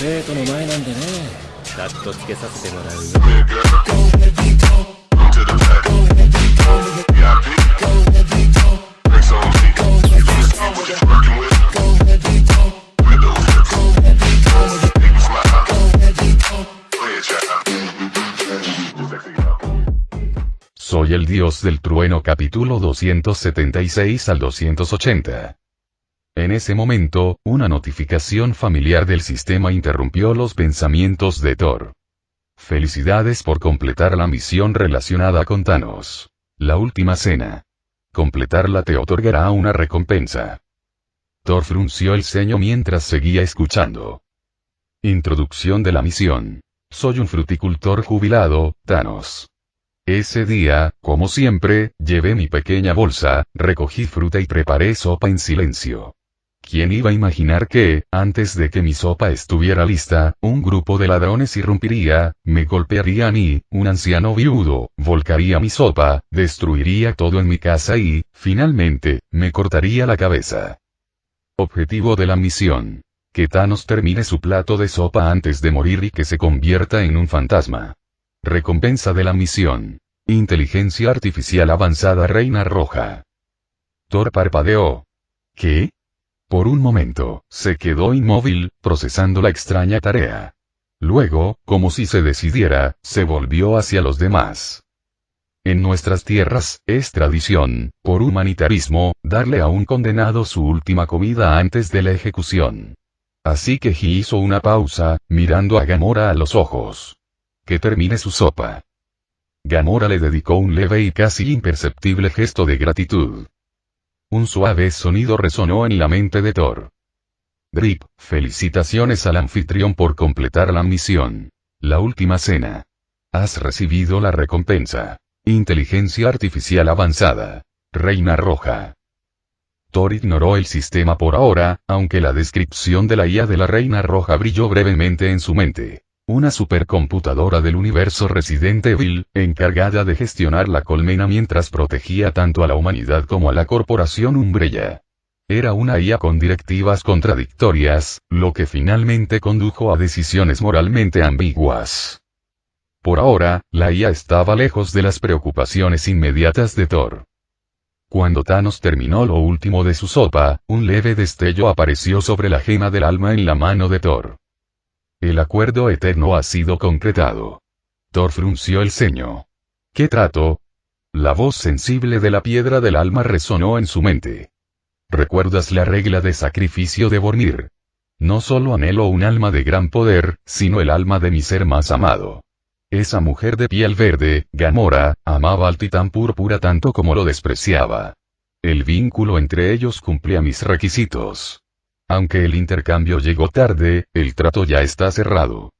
生徒の前なんでね。カットつけさせてもらうよ。Soy el dios del trueno capítulo 276 al 280. En ese momento, una notificación familiar del sistema interrumpió los pensamientos de Thor. Felicidades por completar la misión relacionada con Thanos. La última cena. Completarla te otorgará una recompensa. Thor frunció el ceño mientras seguía escuchando. Introducción de la misión. Soy un fruticultor jubilado, Thanos. Ese día, como siempre, llevé mi pequeña bolsa, recogí fruta y preparé sopa en silencio. ¿Quién iba a imaginar que, antes de que mi sopa estuviera lista, un grupo de ladrones irrumpiría, me golpearía a mí, un anciano viudo, volcaría mi sopa, destruiría todo en mi casa y, finalmente, me cortaría la cabeza? Objetivo de la misión. Que Thanos termine su plato de sopa antes de morir y que se convierta en un fantasma. Recompensa de la misión. Inteligencia artificial avanzada Reina Roja. Thor parpadeó. ¿Qué? Por un momento, se quedó inmóvil, procesando la extraña tarea. Luego, como si se decidiera, se volvió hacia los demás. En nuestras tierras, es tradición, por humanitarismo, darle a un condenado su última comida antes de la ejecución. Así que Ji hizo una pausa, mirando a Gamora a los ojos. Que termine su sopa. Gamora le dedicó un leve y casi imperceptible gesto de gratitud. Un suave sonido resonó en la mente de Thor. Drip, felicitaciones al anfitrión por completar la misión. La última cena. Has recibido la recompensa. Inteligencia artificial avanzada. Reina Roja. Thor ignoró el sistema por ahora, aunque la descripción de la IA de la Reina Roja brilló brevemente en su mente. Una supercomputadora del universo Resident Evil, encargada de gestionar la colmena mientras protegía tanto a la humanidad como a la corporación Umbrella. Era una IA con directivas contradictorias, lo que finalmente condujo a decisiones moralmente ambiguas. Por ahora, la IA estaba lejos de las preocupaciones inmediatas de Thor. Cuando Thanos terminó lo último de su sopa, un leve destello apareció sobre la gema del alma en la mano de Thor. El acuerdo eterno ha sido concretado. Thor frunció el ceño. ¿Qué trato? La voz sensible de la piedra del alma resonó en su mente. ¿Recuerdas la regla de sacrificio de Bormir? No solo anhelo un alma de gran poder, sino el alma de mi ser más amado. Esa mujer de piel verde, Gamora, amaba al titán púrpura tanto como lo despreciaba. El vínculo entre ellos cumplía mis requisitos. Aunque el intercambio llegó tarde, el trato ya está cerrado.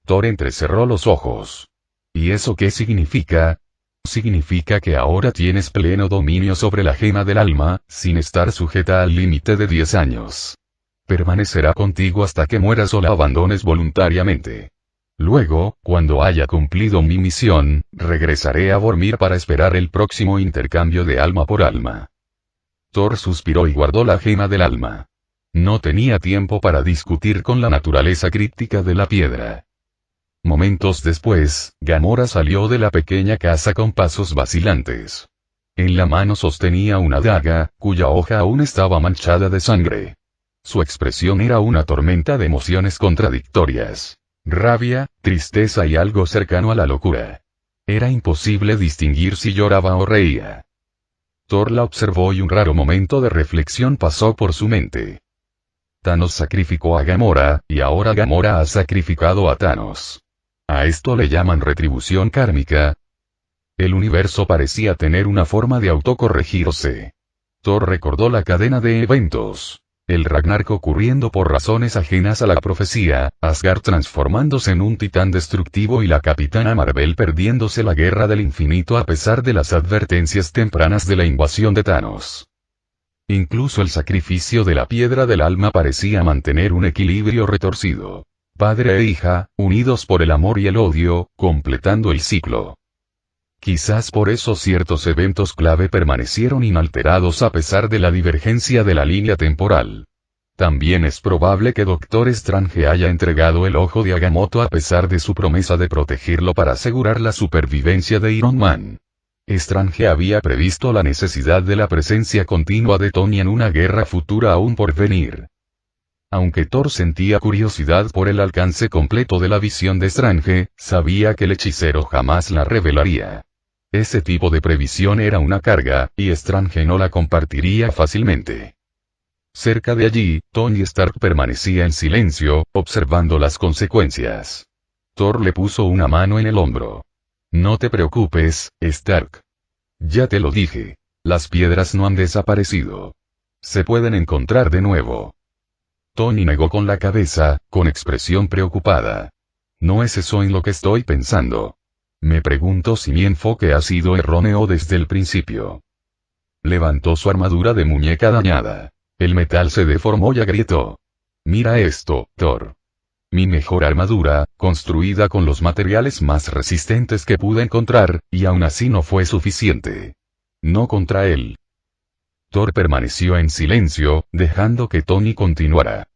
Thor entrecerró los ojos. ¿Y eso qué significa? Significa que ahora tienes pleno dominio sobre la gema del alma, sin estar sujeta al límite de 10 años. Permanecerá contigo hasta que mueras o la abandones voluntariamente. Luego, cuando haya cumplido mi misión, regresaré a Vormir para esperar el próximo intercambio de alma por alma. Thor suspiró y guardó la gema del alma. No tenía tiempo para discutir con la naturaleza críptica de la piedra. Momentos después, Gamora salió de la pequeña casa con pasos vacilantes. En la mano sostenía una daga, cuya hoja aún estaba manchada de sangre. Su expresión era una tormenta de emociones contradictorias. Rabia, tristeza y algo cercano a la locura. Era imposible distinguir si lloraba o reía. Thor la observó y un raro momento de reflexión pasó por su mente. Thanos sacrificó a Gamora, y ahora Gamora ha sacrificado a Thanos. ¿A esto le llaman retribución kármica? El universo parecía tener una forma de autocorregirse. Thor recordó la cadena de eventos. El Ragnarok ocurriendo por razones ajenas a la profecía, Asgard transformándose en un titán destructivo y la Capitana Marvel perdiéndose la guerra del infinito a pesar de las advertencias tempranas de la invasión de Thanos. Incluso el sacrificio de la piedra del alma parecía mantener un equilibrio retorcido. Padre e hija, unidos por el amor y el odio, completando el ciclo. Quizás por eso ciertos eventos clave permanecieron inalterados a pesar de la divergencia de la línea temporal. También es probable que Doctor Strange haya entregado el ojo de Agamotto a pesar de su promesa de protegerlo para asegurar la supervivencia de Iron Man. Strange había previsto la necesidad de la presencia continua de Tony en una guerra futura aún por venir. Aunque Thor sentía curiosidad por el alcance completo de la visión de Strange, sabía que el hechicero jamás la revelaría. Ese tipo de previsión era una carga, y Strange no la compartiría fácilmente. Cerca de allí, Tony Stark permanecía en silencio, observando las consecuencias. Thor le puso una mano en el hombro. No te preocupes, Stark. Ya te lo dije. Las piedras no han desaparecido. Se pueden encontrar de nuevo. Tony negó con la cabeza, con expresión preocupada. No es eso en lo que estoy pensando. Me pregunto si mi enfoque ha sido erróneo desde el principio. Levantó su armadura de muñeca dañada. El metal se deformó y agrietó. Mira esto, Thor. Mi mejor armadura, construida con los materiales más resistentes que pude encontrar, y aún así no fue suficiente. No contra él. Thor permaneció en silencio, dejando que Tony continuara.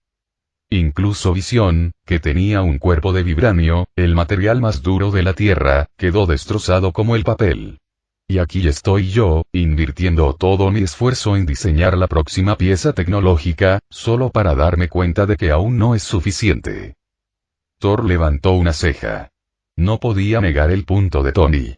Incluso Visión, que tenía un cuerpo de vibranio, el material más duro de la Tierra, quedó destrozado como el papel. Y aquí estoy yo, invirtiendo todo mi esfuerzo en diseñar la próxima pieza tecnológica, solo para darme cuenta de que aún no es suficiente. Thor levantó una ceja. No podía negar el punto de Tony.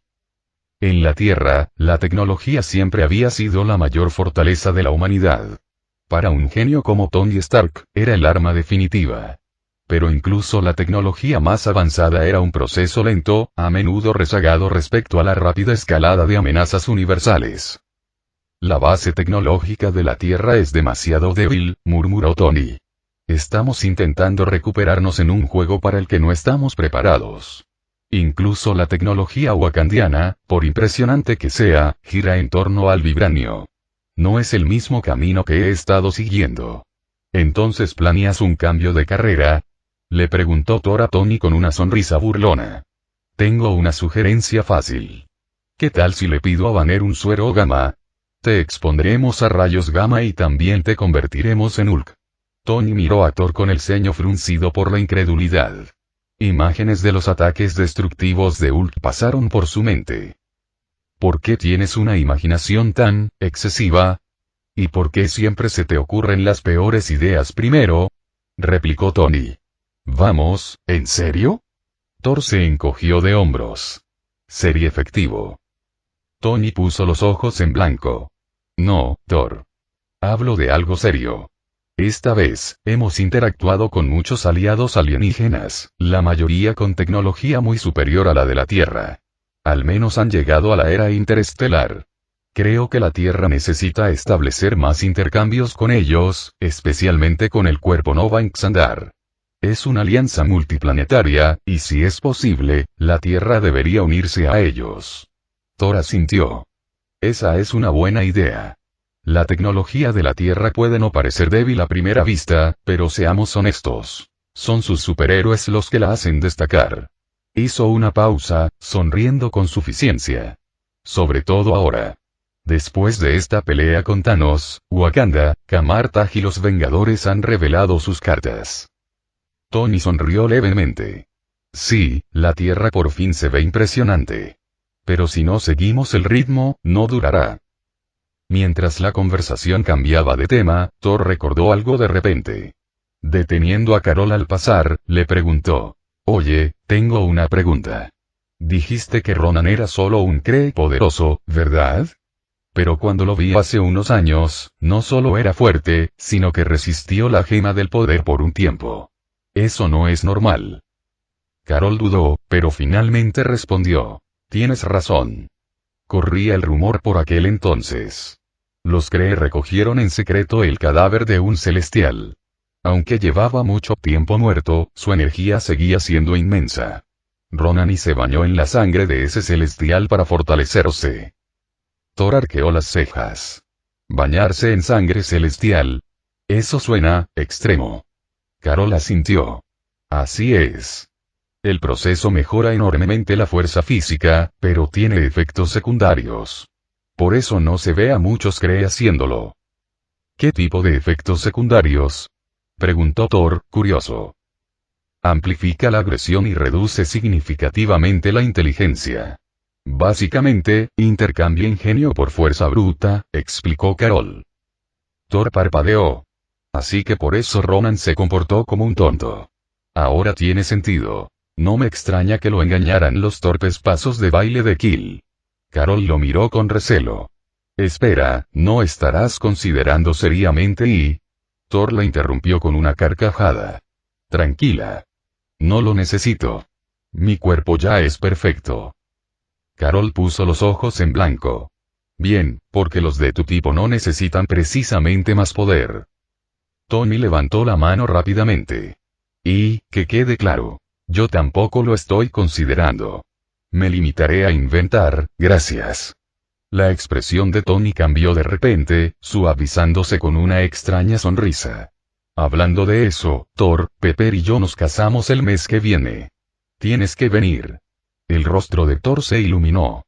En la Tierra, la tecnología siempre había sido la mayor fortaleza de la humanidad. Para un genio como Tony Stark, era el arma definitiva. Pero incluso la tecnología más avanzada era un proceso lento, a menudo rezagado respecto a la rápida escalada de amenazas universales. La base tecnológica de la Tierra es demasiado débil, murmuró Tony. Estamos intentando recuperarnos en un juego para el que no estamos preparados. Incluso la tecnología wakandiana, por impresionante que sea, gira en torno al vibranio. No es el mismo camino que he estado siguiendo. ¿Entonces planeas un cambio de carrera? Le preguntó Thor a Tony con una sonrisa burlona. Tengo una sugerencia fácil. ¿Qué tal si le pido a Banner un suero gamma? Te expondremos a rayos gamma y también te convertiremos en Hulk. Tony miró a Thor con el ceño fruncido por la incredulidad. Imágenes de los ataques destructivos de Hulk pasaron por su mente. ¿Por qué tienes una imaginación tan excesiva? ¿Y por qué siempre se te ocurren las peores ideas primero? Replicó Tony. Vamos, ¿en serio? Thor se encogió de hombros. Sería efectivo. Tony puso los ojos en blanco. No, Thor. Hablo de algo serio. Esta vez, hemos interactuado con muchos aliados alienígenas, la mayoría con tecnología muy superior a la de la Tierra. Al menos han llegado a la era interestelar. Creo que la Tierra necesita establecer más intercambios con ellos, especialmente con el cuerpo Nova Xandar. Es una alianza multiplanetaria, y si es posible, la Tierra debería unirse a ellos. Thor asintió. Esa es una buena idea. La tecnología de la Tierra puede no parecer débil a primera vista, pero seamos honestos. Son sus superhéroes los que la hacen destacar. Hizo una pausa, sonriendo con suficiencia. Sobre todo ahora. Después de esta pelea con Thanos, Wakanda, Kamar-Taj y los Vengadores han revelado sus cartas. Tony sonrió levemente. Sí, la Tierra por fin se ve impresionante. Pero si no seguimos el ritmo, no durará. Mientras la conversación cambiaba de tema, Thor recordó algo de repente. Deteniendo a Carol al pasar, le preguntó. Oye, tengo una pregunta. Dijiste que Ronan era solo un Kree poderoso, ¿verdad? Pero cuando lo vi hace unos años, no solo era fuerte, sino que resistió la gema del poder por un tiempo. Eso no es normal. Carol dudó, pero finalmente respondió. Tienes razón. Corría el rumor por aquel entonces. Los Kree recogieron en secreto el cadáver de un celestial. Aunque llevaba mucho tiempo muerto, su energía seguía siendo inmensa. Ronan se bañó en la sangre de ese celestial para fortalecerse. Thor arqueó las cejas. ¿Bañarse en sangre celestial? Eso suena extremo. Carol asintió. Así es. El proceso mejora enormemente la fuerza física, pero tiene efectos secundarios. Por eso no se ve a muchos Kree haciéndolo. ¿Qué tipo de efectos secundarios? Preguntó Thor, curioso. Amplifica la agresión y reduce significativamente la inteligencia. Básicamente, intercambia ingenio por fuerza bruta, explicó Carol. Thor parpadeó. Así que por eso Ronan se comportó como un tonto. Ahora tiene sentido. No me extraña que lo engañaran los torpes pasos de baile de Kill. Carol lo miró con recelo. Espera, ¿no estarás considerando seriamente y...? Thor la interrumpió con una carcajada. Tranquila. No lo necesito. Mi cuerpo ya es perfecto. Carol puso los ojos en blanco. Bien, porque los de tu tipo no necesitan precisamente más poder. Tony levantó la mano rápidamente. Y, que quede claro, yo tampoco lo estoy considerando. Me limitaré a inventar, gracias. La expresión de Tony cambió de repente, suavizándose con una extraña sonrisa. Hablando de eso, Thor, Pepper y yo nos casamos el mes que viene. Tienes que venir. El rostro de Thor se iluminó.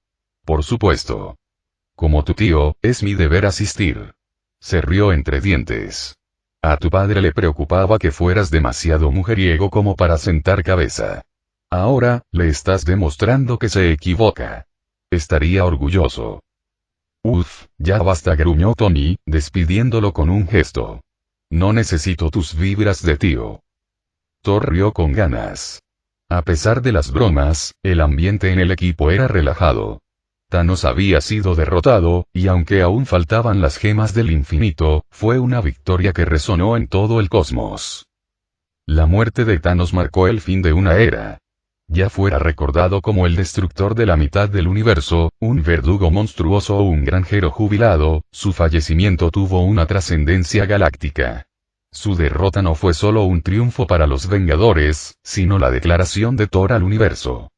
Por supuesto. Como tu tío, es mi deber asistir. Se rió entre dientes. A tu padre le preocupaba que fueras demasiado mujeriego como para sentar cabeza. Ahora, le estás demostrando que se equivoca. Estaría orgulloso. Uf, ya basta, gruñó Tony, despidiéndolo con un gesto. No necesito tus vibras de tío. Thor rió con ganas. A pesar de las bromas, el ambiente en el equipo era relajado. Thanos había sido derrotado, y aunque aún faltaban las gemas del infinito, fue una victoria que resonó en todo el cosmos. La muerte de Thanos marcó el fin de una era. Ya fuera recordado como el destructor de la mitad del universo, un verdugo monstruoso o un granjero jubilado, su fallecimiento tuvo una trascendencia galáctica. Su derrota no fue solo un triunfo para los Vengadores, sino la declaración de Thor al universo.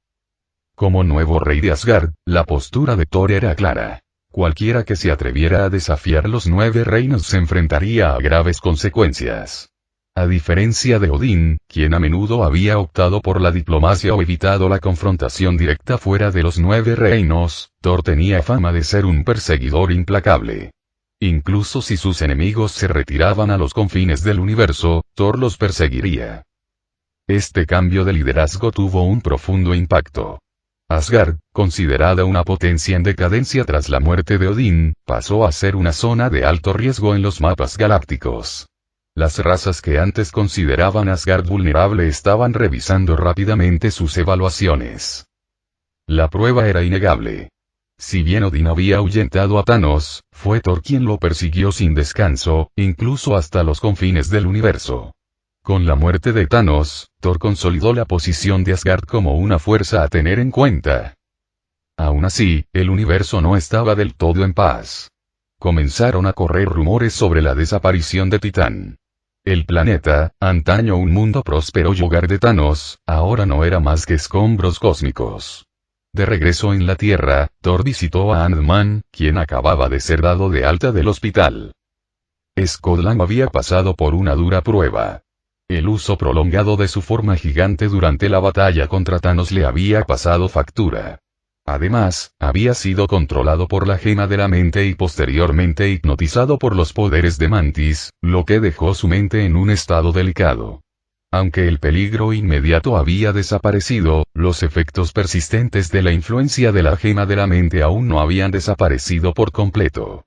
Como nuevo rey de Asgard, la postura de Thor era clara. Cualquiera que se atreviera a desafiar los 9 reinos se enfrentaría a graves consecuencias. A diferencia de Odín, quien a menudo había optado por la diplomacia o evitado la confrontación directa fuera de los 9 reinos, Thor tenía fama de ser un perseguidor implacable. Incluso si sus enemigos se retiraban a los confines del universo, Thor los perseguiría. Este cambio de liderazgo tuvo un profundo impacto. Asgard, considerada una potencia en decadencia tras la muerte de Odín, pasó a ser una zona de alto riesgo en los mapas galácticos. Las razas que antes consideraban Asgard vulnerable estaban revisando rápidamente sus evaluaciones. La prueba era innegable. Si bien Odín había ahuyentado a Thanos, fue Thor quien lo persiguió sin descanso, incluso hasta los confines del universo. Con la muerte de Thanos, Thor consolidó la posición de Asgard como una fuerza a tener en cuenta. Aún así, el universo no estaba del todo en paz. Comenzaron a correr rumores sobre la desaparición de Titán. El planeta, antaño un mundo próspero y hogar de Thanos, ahora no era más que escombros cósmicos. De regreso en la Tierra, Thor visitó a Ant-Man, quien acababa de ser dado de alta del hospital. Scott Lang había pasado por una dura prueba. El uso prolongado de su forma gigante durante la batalla contra Thanos le había pasado factura. Además, había sido controlado por la gema de la mente y posteriormente hipnotizado por los poderes de Mantis, lo que dejó su mente en un estado delicado. Aunque el peligro inmediato había desaparecido, los efectos persistentes de la influencia de la gema de la mente aún no habían desaparecido por completo.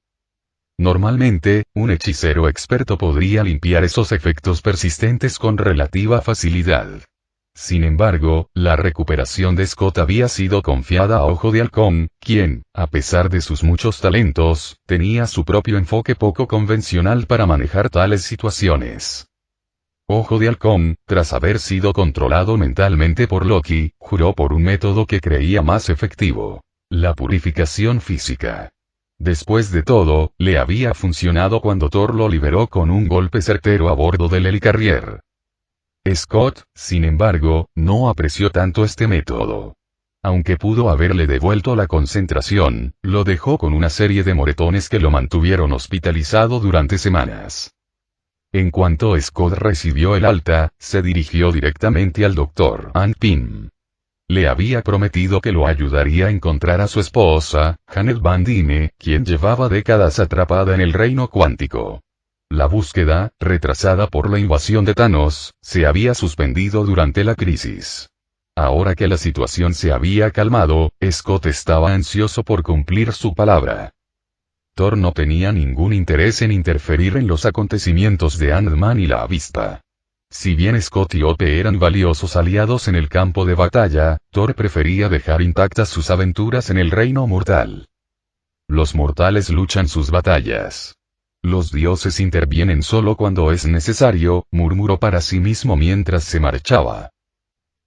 Normalmente, un hechicero experto podría limpiar esos efectos persistentes con relativa facilidad. Sin embargo, la recuperación de Scott había sido confiada a Ojo de Halcón, quien, a pesar de sus muchos talentos, tenía su propio enfoque poco convencional para manejar tales situaciones. Ojo de Halcón, tras haber sido controlado mentalmente por Loki, juró por un método que creía más efectivo: la purificación física. Después de todo, le había funcionado cuando Thor lo liberó con un golpe certero a bordo del Helicarrier. Scott, sin embargo, no apreció tanto este método. Aunque pudo haberle devuelto la concentración, lo dejó con una serie de moretones que lo mantuvieron hospitalizado durante semanas. En cuanto Scott recibió el alta, se dirigió directamente al Dr. Hank Pym. Le había prometido que lo ayudaría a encontrar a su esposa, Janet Van Dyne, quien llevaba décadas atrapada en el reino cuántico. La búsqueda, retrasada por la invasión de Thanos, se había suspendido durante la crisis. Ahora que la situación se había calmado, Scott estaba ansioso por cumplir su palabra. Thor no tenía ningún interés en interferir en los acontecimientos de Ant-Man y la avispa. Si bien Scott y Ope eran valiosos aliados en el campo de batalla, Thor prefería dejar intactas sus aventuras en el reino mortal. Los mortales luchan sus batallas. Los dioses intervienen solo cuando es necesario, murmuró para sí mismo mientras se marchaba.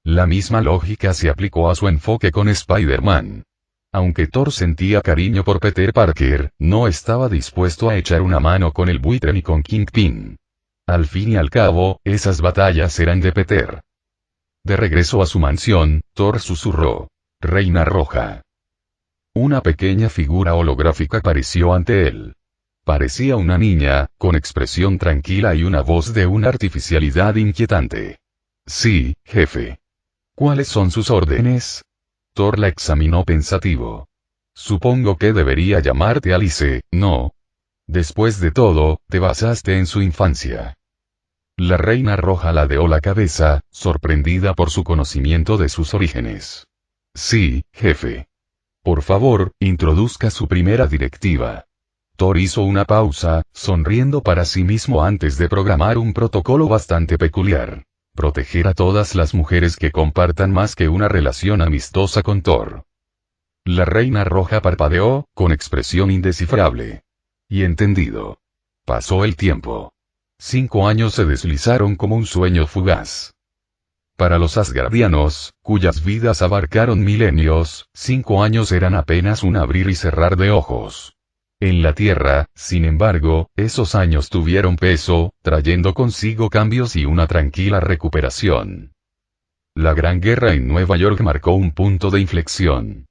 La misma lógica se aplicó a su enfoque con Spider-Man. Aunque Thor sentía cariño por Peter Parker, no estaba dispuesto a echar una mano con el buitre ni con Kingpin. Al fin y al cabo, esas batallas eran de Peter. De regreso a su mansión, Thor susurró: Reina Roja. Una pequeña figura holográfica apareció ante él. Parecía una niña, con expresión tranquila y una voz de una artificialidad inquietante. Sí, jefe. ¿Cuáles son sus órdenes? Thor la examinó pensativo. Supongo que debería llamarte Alice, ¿no? Después de todo, te basaste en su infancia. La Reina Roja ladeó la cabeza, sorprendida por su conocimiento de sus orígenes. Sí, jefe. Por favor, introduzca su primera directiva. Thor hizo una pausa, sonriendo para sí mismo antes de programar un protocolo bastante peculiar. Proteger a todas las mujeres que compartan más que una relación amistosa con Thor. La Reina Roja parpadeó, con expresión indescifrable. Y entendido. Pasó el tiempo. 5 años se deslizaron como un sueño fugaz. Para los asgardianos, cuyas vidas abarcaron milenios, 5 años eran apenas un abrir y cerrar de ojos. En la Tierra, sin embargo, esos años tuvieron peso, trayendo consigo cambios y una tranquila recuperación. La Gran Guerra en Nueva York marcó un punto de inflexión.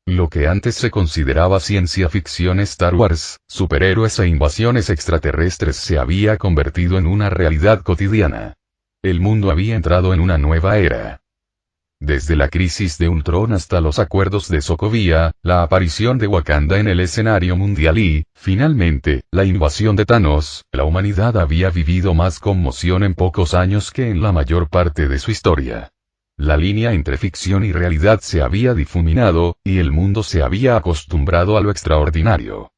Lo que antes se consideraba ciencia ficción Star Wars, superhéroes e invasiones extraterrestres se había convertido en una realidad cotidiana. El mundo había entrado en una nueva era. Desde la crisis de Ultron hasta los acuerdos de Sokovia, la aparición de Wakanda en el escenario mundial y, finalmente, la invasión de Thanos, la humanidad había vivido más conmoción en pocos años que en la mayor parte de su historia. La línea entre ficción y realidad se había difuminado, y el mundo se había acostumbrado a lo extraordinario.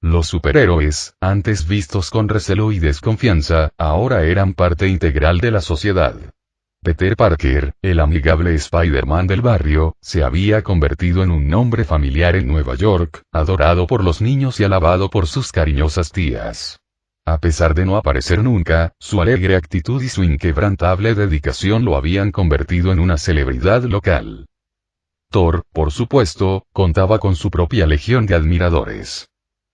Los superhéroes, antes vistos con recelo y desconfianza, ahora eran parte integral de la sociedad. Peter Parker, el amigable Spider-Man del barrio, se había convertido en un nombre familiar en Nueva York, adorado por los niños y alabado por sus cariñosas tías. A pesar de no aparecer nunca, su alegre actitud y su inquebrantable dedicación lo habían convertido en una celebridad local. Thor, por supuesto, contaba con su propia legión de admiradores.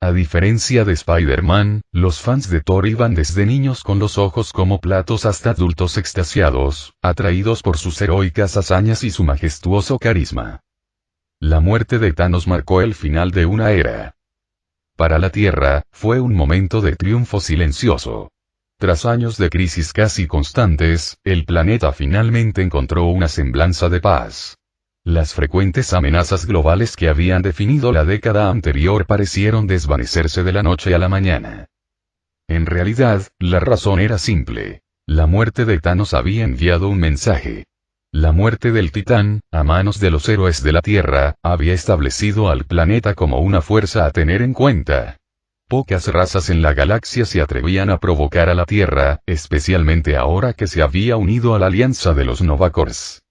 A diferencia de Spider-Man, los fans de Thor iban desde niños con los ojos como platos hasta adultos extasiados, atraídos por sus heroicas hazañas y su majestuoso carisma. La muerte de Thanos marcó el final de una era. Para la Tierra, fue un momento de triunfo silencioso. Tras años de crisis casi constantes, el planeta finalmente encontró una semblanza de paz. Las frecuentes amenazas globales que habían definido la década anterior parecieron desvanecerse de la noche a la mañana. En realidad, la razón era simple. La muerte de Thanos había enviado un mensaje. La muerte del Titán, a manos de los héroes de la Tierra, había establecido al planeta como una fuerza a tener en cuenta. Pocas razas en la galaxia se atrevían a provocar a la Tierra, especialmente ahora que se había unido a la alianza de los Novacors.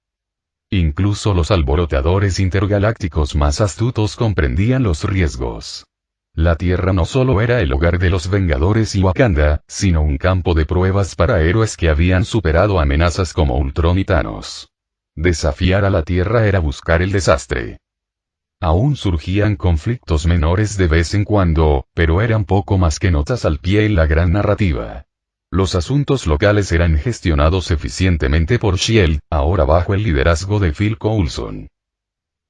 Incluso los alborotadores intergalácticos más astutos comprendían los riesgos. La Tierra no solo era el hogar de los Vengadores y Wakanda, sino un campo de pruebas para héroes que habían superado amenazas como Ultron y Thanos. Desafiar a la Tierra era buscar el desastre. Aún surgían conflictos menores de vez en cuando, pero eran poco más que notas al pie en la gran narrativa. Los asuntos locales eran gestionados eficientemente por S.H.I.E.L.D., ahora bajo el liderazgo de Phil Coulson.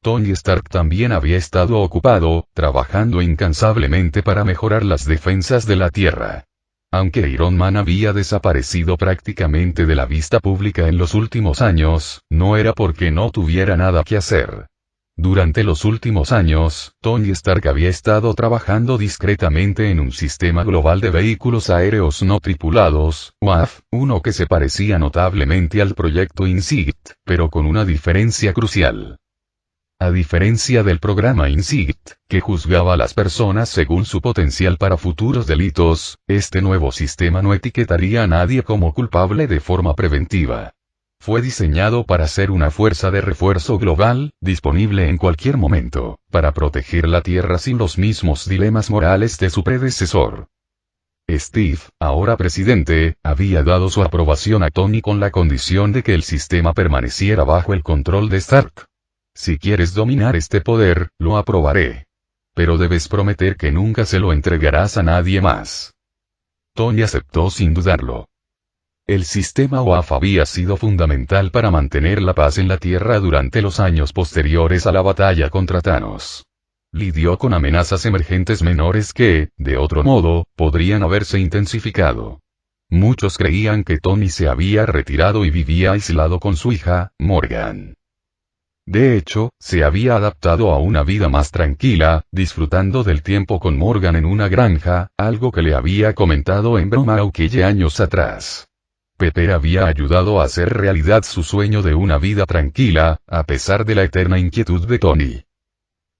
Tony Stark también había estado ocupado, trabajando incansablemente para mejorar las defensas de la Tierra. Aunque Iron Man había desaparecido prácticamente de la vista pública en los últimos años, no era porque no tuviera nada que hacer. Durante los últimos años, Tony Stark había estado trabajando discretamente en un sistema global de vehículos aéreos no tripulados, UAV, uno que se parecía notablemente al proyecto InSight, pero con una diferencia crucial. A diferencia del programa InSight, que juzgaba a las personas según su potencial para futuros delitos, este nuevo sistema no etiquetaría a nadie como culpable de forma preventiva. Fue diseñado para ser una fuerza de refuerzo global, disponible en cualquier momento, para proteger la Tierra sin los mismos dilemas morales de su predecesor. Steve, ahora presidente, había dado su aprobación a Tony con la condición de que el sistema permaneciera bajo el control de Stark. Si quieres dominar este poder, lo aprobaré. Pero debes prometer que nunca se lo entregarás a nadie más. Tony aceptó sin dudarlo. El sistema UAV había sido fundamental para mantener la paz en la Tierra durante los años posteriores a la batalla contra Thanos. Lidió con amenazas emergentes menores que, de otro modo, podrían haberse intensificado. Muchos creían que Tony se había retirado y vivía aislado con su hija, Morgan. De hecho, se había adaptado a una vida más tranquila, disfrutando del tiempo con Morgan en una granja, algo que le había comentado en broma aquellos años atrás. Pepper había ayudado a hacer realidad su sueño de una vida tranquila, a pesar de la eterna inquietud de Tony.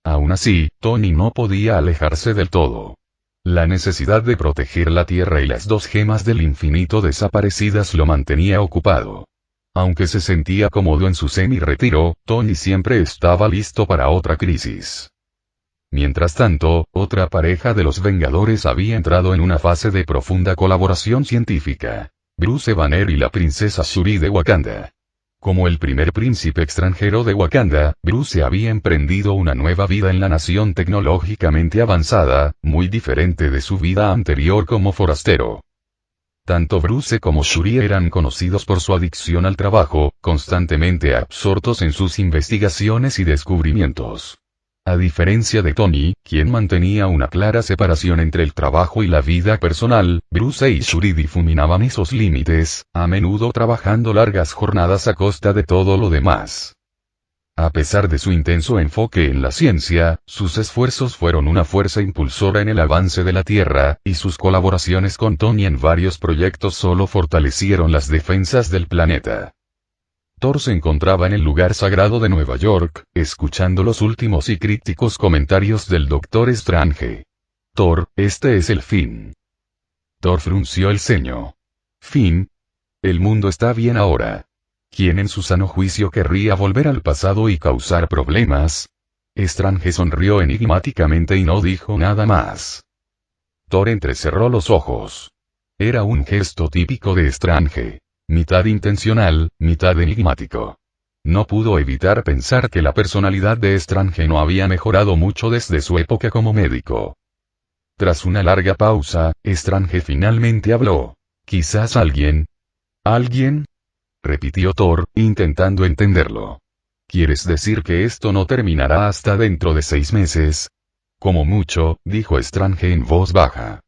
Aún así, Tony no podía alejarse del todo. La necesidad de proteger la Tierra y las dos gemas del infinito desaparecidas lo mantenía ocupado. Aunque se sentía cómodo en su semi-retiro, Tony siempre estaba listo para otra crisis. Mientras tanto, otra pareja de los Vengadores había entrado en una fase de profunda colaboración científica. Bruce Banner y la princesa Shuri de Wakanda. Como el primer príncipe extranjero de Wakanda, Bruce había emprendido una nueva vida en la nación tecnológicamente avanzada, muy diferente de su vida anterior como forastero. Tanto Bruce como Shuri eran conocidos por su adicción al trabajo, constantemente absortos en sus investigaciones y descubrimientos. A diferencia de Tony, quien mantenía una clara separación entre el trabajo y la vida personal, Bruce y Shuri difuminaban esos límites, a menudo trabajando largas jornadas a costa de todo lo demás. A pesar de su intenso enfoque en la ciencia, sus esfuerzos fueron una fuerza impulsora en el avance de la Tierra, y sus colaboraciones con Tony en varios proyectos solo fortalecieron las defensas del planeta. Thor se encontraba en el lugar sagrado de Nueva York, escuchando los últimos y críticos comentarios del Doctor Strange. Thor, este es el fin. Thor frunció el ceño. ¿Fin? El mundo está bien ahora. ¿Quién en su sano juicio querría volver al pasado y causar problemas? Strange sonrió enigmáticamente y no dijo nada más. Thor entrecerró los ojos. Era un gesto típico de Strange. Mitad intencional, mitad enigmático. No pudo evitar pensar que la personalidad de Strange no había mejorado mucho desde su época como médico. Tras una larga pausa, Strange finalmente habló. Quizás alguien. ¿Alguien? Repitió Thor, intentando entenderlo. ¿Quieres decir que esto no terminará hasta dentro de 6 meses? Como mucho, dijo Strange en voz baja.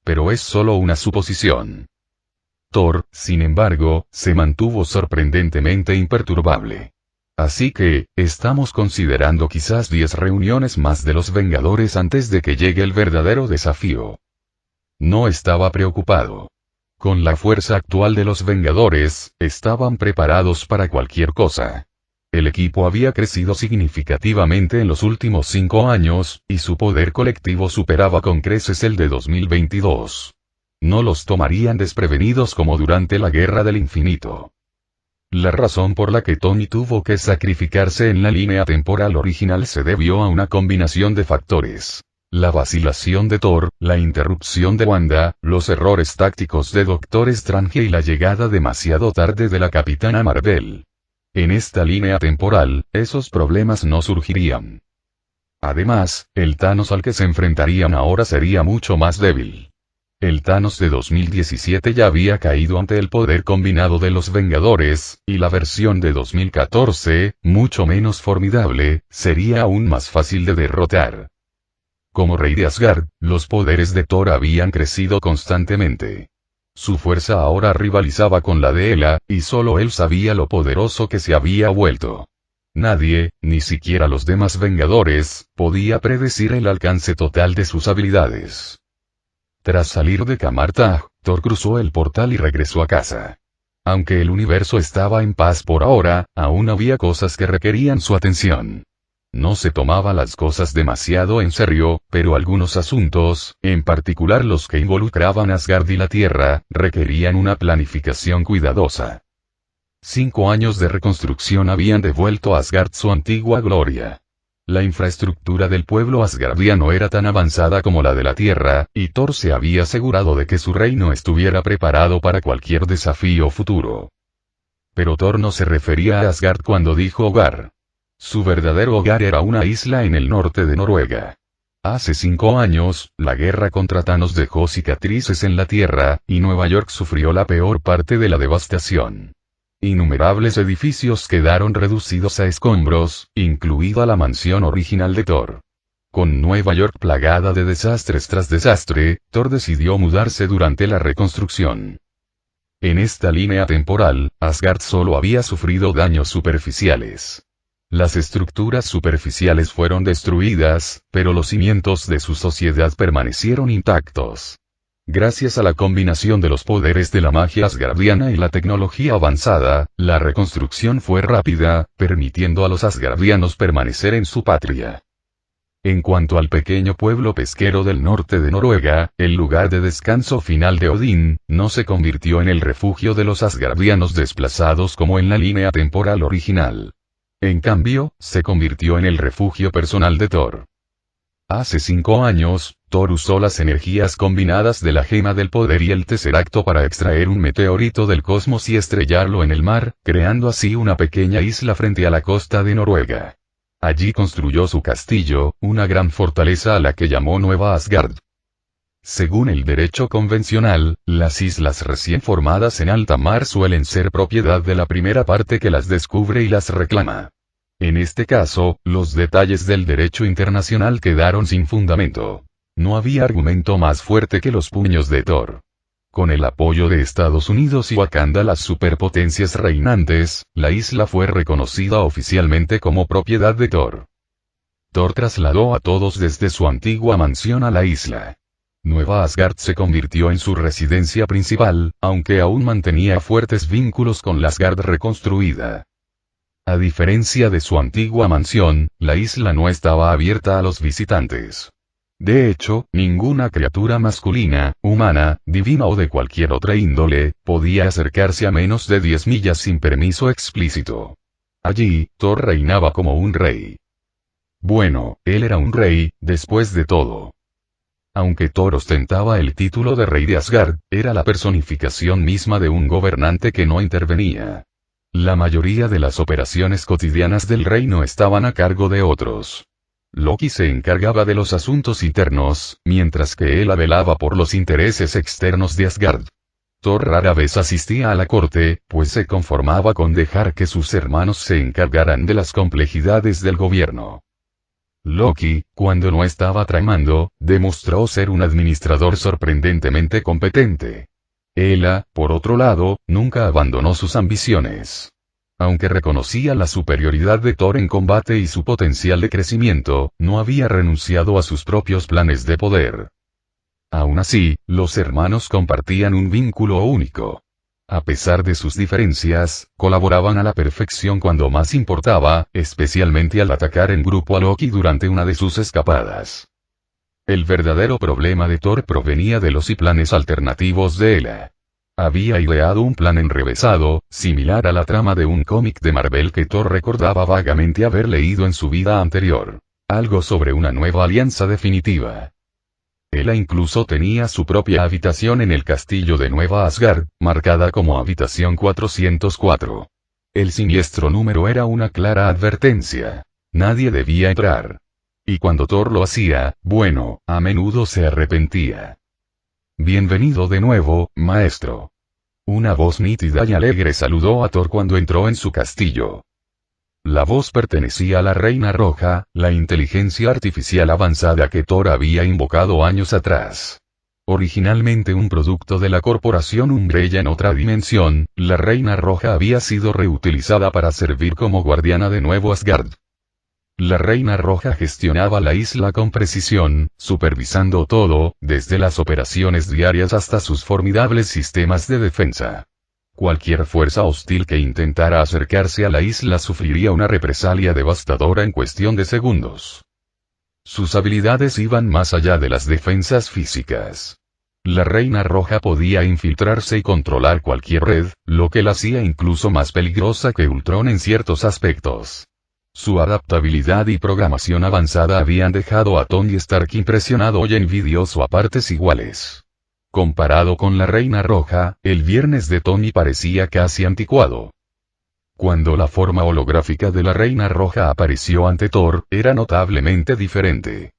Pero es solo una suposición. Thor, sin embargo, se mantuvo sorprendentemente imperturbable. Así que, estamos considerando quizás 10 reuniones más de los Vengadores antes de que llegue el verdadero desafío. No estaba preocupado. Con la fuerza actual de los Vengadores, estaban preparados para cualquier cosa. El equipo había crecido significativamente en los últimos 5 años, y su poder colectivo superaba con creces el de 2022. No los tomarían desprevenidos como durante la Guerra del Infinito. La razón por la que Tony tuvo que sacrificarse en la línea temporal original se debió a una combinación de factores. La vacilación de Thor, la interrupción de Wanda, los errores tácticos de Doctor Strange y la llegada demasiado tarde de la Capitana Marvel. En esta línea temporal, esos problemas no surgirían. Además, el Thanos al que se enfrentarían ahora sería mucho más débil. El Thanos de 2017 ya había caído ante el poder combinado de los Vengadores, y la versión de 2014, mucho menos formidable, sería aún más fácil de derrotar. Como rey de Asgard, los poderes de Thor habían crecido constantemente. Su fuerza ahora rivalizaba con la de Hela, y solo él sabía lo poderoso que se había vuelto. Nadie, ni siquiera los demás Vengadores, podía predecir el alcance total de sus habilidades. Tras salir de Kamartag, Thor cruzó el portal y regresó a casa. Aunque el universo estaba en paz por ahora, aún había cosas que requerían su atención. No se tomaba las cosas demasiado en serio, pero algunos asuntos, en particular los que involucraban Asgard y la Tierra, requerían una planificación cuidadosa. 5 años de reconstrucción habían devuelto a Asgard su antigua gloria. La infraestructura del pueblo asgardiano era tan avanzada como la de la Tierra, y Thor se había asegurado de que su reino estuviera preparado para cualquier desafío futuro. Pero Thor no se refería a Asgard cuando dijo hogar. Su verdadero hogar era una isla en el norte de Noruega. Hace 5 años, la guerra contra Thanos dejó cicatrices en la Tierra, y Nueva York sufrió la peor parte de la devastación. Innumerables edificios quedaron reducidos a escombros, incluida la mansión original de Thor. Con Nueva York plagada de desastres tras desastre, Thor decidió mudarse durante la reconstrucción. En esta línea temporal, Asgard solo había sufrido daños superficiales. Las estructuras superficiales fueron destruidas, pero los cimientos de su sociedad permanecieron intactos. Gracias a la combinación de los poderes de la magia asgardiana y la tecnología avanzada, la reconstrucción fue rápida, permitiendo a los asgardianos permanecer en su patria. En cuanto al pequeño pueblo pesquero del norte de Noruega, el lugar de descanso final de Odín, no se convirtió en el refugio de los asgardianos desplazados como en la línea temporal original. En cambio, se convirtió en el refugio personal de Thor. Hace 5 años, Thor usó las energías combinadas de la gema del poder y el Tesseracto para extraer un meteorito del cosmos y estrellarlo en el mar, creando así una pequeña isla frente a la costa de Noruega. Allí construyó su castillo, una gran fortaleza a la que llamó Nueva Asgard. Según el derecho convencional, las islas recién formadas en alta mar suelen ser propiedad de la primera parte que las descubre y las reclama. En este caso, los detalles del derecho internacional quedaron sin fundamento. No había argumento más fuerte que los puños de Thor. Con el apoyo de Estados Unidos y Wakanda, las superpotencias reinantes, la isla fue reconocida oficialmente como propiedad de Thor. Thor trasladó a todos desde su antigua mansión a la isla. Nueva Asgard se convirtió en su residencia principal, aunque aún mantenía fuertes vínculos con la Asgard reconstruida. A diferencia de su antigua mansión, la isla no estaba abierta a los visitantes. De hecho, ninguna criatura masculina, humana, divina o de cualquier otra índole, podía acercarse a menos de 10 millas sin permiso explícito. Allí, Thor reinaba como un rey. Bueno, él era un rey, después de todo. Aunque Thor ostentaba el título de rey de Asgard, era la personificación misma de un gobernante que no intervenía. La mayoría de las operaciones cotidianas del reino estaban a cargo de otros. Loki se encargaba de los asuntos internos, mientras que él velaba por los intereses externos de Asgard. Thor rara vez asistía a la corte, pues se conformaba con dejar que sus hermanos se encargaran de las complejidades del gobierno. Loki, cuando no estaba tramando, demostró ser un administrador sorprendentemente competente. Hela, por otro lado, nunca abandonó sus ambiciones. Aunque reconocía la superioridad de Thor en combate y su potencial de crecimiento, no había renunciado a sus propios planes de poder. Aún así, los hermanos compartían un vínculo único. A pesar de sus diferencias, colaboraban a la perfección cuando más importaba, especialmente al atacar en grupo a Loki durante una de sus escapadas. El verdadero problema de Thor provenía de los planes alternativos de Hela. Había ideado un plan enrevesado, similar a la trama de un cómic de Marvel que Thor recordaba vagamente haber leído en su vida anterior. Algo sobre una nueva alianza definitiva. Hela incluso tenía su propia habitación en el castillo de Nueva Asgard, marcada como habitación 404. El siniestro número era una clara advertencia. Nadie debía entrar. Y cuando Thor lo hacía, bueno, a menudo se arrepentía. Bienvenido de nuevo, maestro. Una voz nítida y alegre saludó a Thor cuando entró en su castillo. La voz pertenecía a la Reina Roja, la inteligencia artificial avanzada que Thor había invocado años atrás. Originalmente un producto de la corporación Umbrella en otra dimensión, la Reina Roja había sido reutilizada para servir como guardiana de Nuevo Asgard. La Reina Roja gestionaba la isla con precisión, supervisando todo, desde las operaciones diarias hasta sus formidables sistemas de defensa. Cualquier fuerza hostil que intentara acercarse a la isla sufriría una represalia devastadora en cuestión de segundos. Sus habilidades iban más allá de las defensas físicas. La Reina Roja podía infiltrarse y controlar cualquier red, lo que la hacía incluso más peligrosa que Ultron en ciertos aspectos. Su adaptabilidad y programación avanzada habían dejado a Tony Stark impresionado y envidioso a partes iguales. Comparado con la Reina Roja, el viernes de Tony parecía casi anticuado. Cuando la forma holográfica de la Reina Roja apareció ante Thor, era notablemente diferente.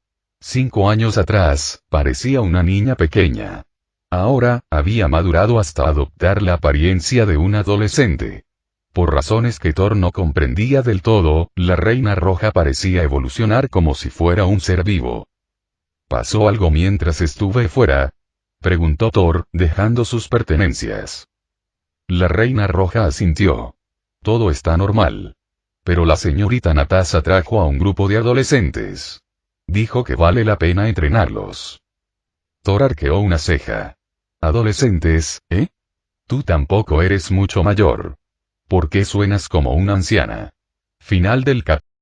5 años atrás, parecía una niña pequeña. Ahora, había madurado hasta adoptar la apariencia de un adolescente. Por razones que Thor no comprendía del todo, la Reina Roja parecía evolucionar como si fuera un ser vivo. ¿Pasó algo mientras estuve fuera?, preguntó Thor, dejando sus pertenencias. La Reina Roja asintió. Todo está normal. Pero la señorita Natasha trajo a un grupo de adolescentes. Dijo que vale la pena entrenarlos. Thor arqueó una ceja. ¿Adolescentes, eh? Tú tampoco eres mucho mayor. ¿Por qué suenas como una anciana? Final del capítulo.